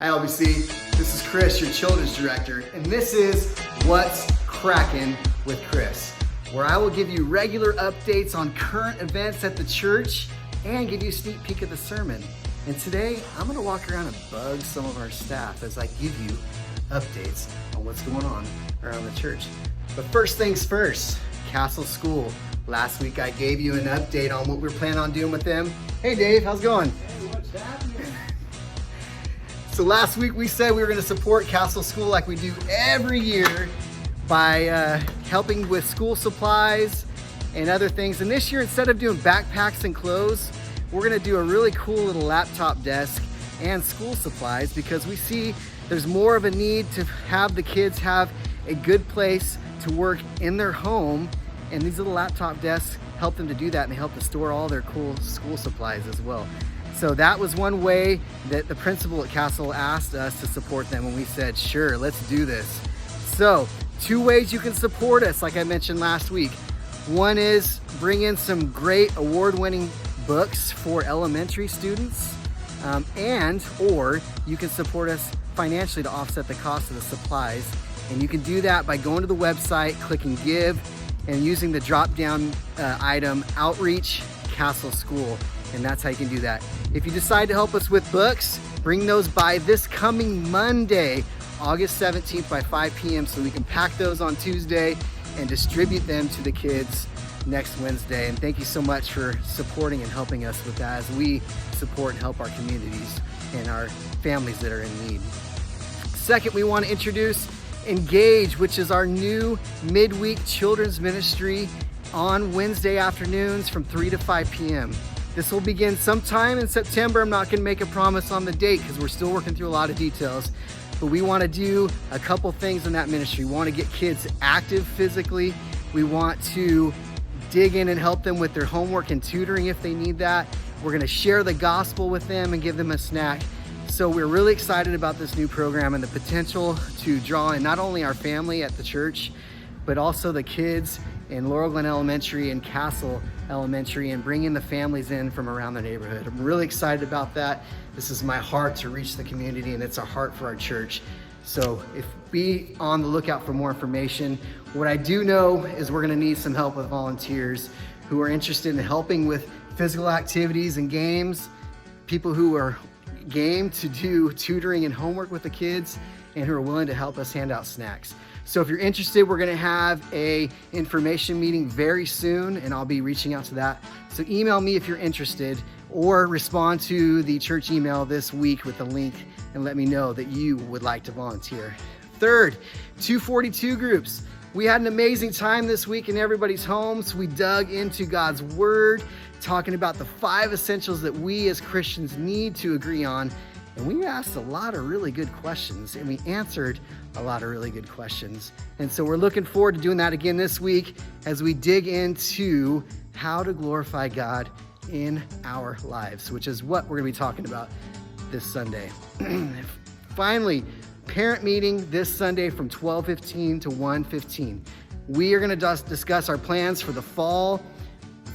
Hi LBC, this is Chris, your children's director, and this is What's Crackin' with Chris, where I will give you regular updates on current events at the church and give you a sneak peek of the sermon. And today, I'm gonna walk around and bug some of our staff as I give you updates on what's going on around the church. But first things first, Castle School. Last week I gave you an update on what we're planning on doing with them. Hey Dave, how's it going? Hey, what's happening? So last week we said we were going to support Castle School like we do every year by helping with school supplies and other things. And this year, instead of doing backpacks and clothes, we're going to do a really cool little laptop desk and school supplies because we see there's more of a need to have the kids have a good place to work in their home. And these little laptop desks help them to do that, and they help to store all their cool school supplies as well. So that was one way that the principal at Castle asked us to support them, and we said, sure, let's do this. So 2 ways you can support us, like I mentioned last week. One is bring in some great award-winning books for elementary students, or you can support us financially to offset the cost of the supplies. And you can do that by going to the website, clicking Give, and using the drop-down item Outreach Castle School. And that's how you can do that. If you decide to help us with books, bring those by this coming Monday, August 17th by 5 p.m. so we can pack those on Tuesday and distribute them to the kids next Wednesday. And thank you so much for supporting and helping us with that as we support and help our communities and our families that are in need. Second, we want to introduce Engage, which is our new midweek children's ministry on Wednesday afternoons from 3 to 5 p.m. This will begin sometime in September. I'm not going to make a promise on the date because we're still working through a lot of details, but we want to do a couple things in that ministry. We want to get kids active physically. We want to dig in and help them with their homework and tutoring if they need that. We're going to share the gospel with them and give them a snack. So we're really excited about this new program and the potential to draw in not only our family at the church, but also the kids in Laurel Glen Elementary and Castle Elementary, and bringing the families in from around the neighborhood. I'm really excited about that. This is my heart to reach the community, and it's a heart for our church. So be on the lookout for more information. What I do know is we're gonna need some help with volunteers who are interested in helping with physical activities and games, people who are game to do tutoring and homework with the kids, and who are willing to help us hand out snacks. So if you're interested, we're gonna have a information meeting very soon, and I'll be reaching out to that. So email me if you're interested, or respond to the church email this week with the link and let me know that you would like to volunteer. Third, 242 groups. We had an amazing time this week in everybody's homes. We dug into God's word, talking about the 5 essentials that we as Christians need to agree on. And we asked a lot of really good questions, and we answered a lot of really good questions. And so we're looking forward to doing that again this week as we dig into how to glorify God in our lives, which is what we're gonna be talking about this Sunday. Finally, parent meeting this Sunday from 12:15 to 1:15. We are gonna discuss our plans for the fall,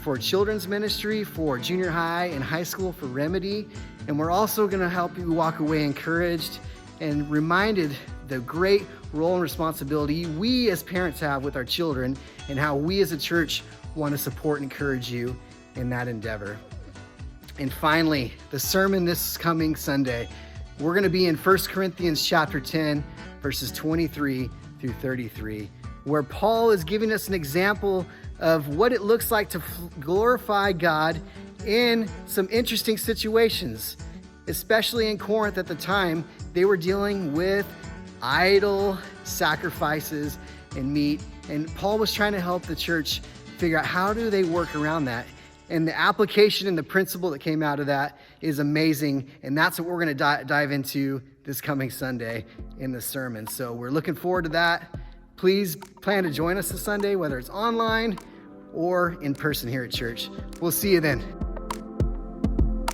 for children's ministry, for junior high and high school, for Remedy. And we're also gonna help you walk away encouraged and reminded the great role and responsibility we as parents have with our children, and how we as a church wanna support and encourage you in that endeavor. And finally, the sermon this coming Sunday, we're gonna be in 1 Corinthians chapter 10, verses 23 through 33, where Paul is giving us an example of what it looks like to glorify God in some interesting situations. Especially in Corinth at the time, they were dealing with idol sacrifices and meat. And Paul was trying to help the church figure out how do they work around that. And the application and the principle that came out of that is amazing. And that's what we're gonna dive into this coming Sunday in the sermon. So we're looking forward to that. Please plan to join us this Sunday, whether it's online or in person here at church. We'll see you then.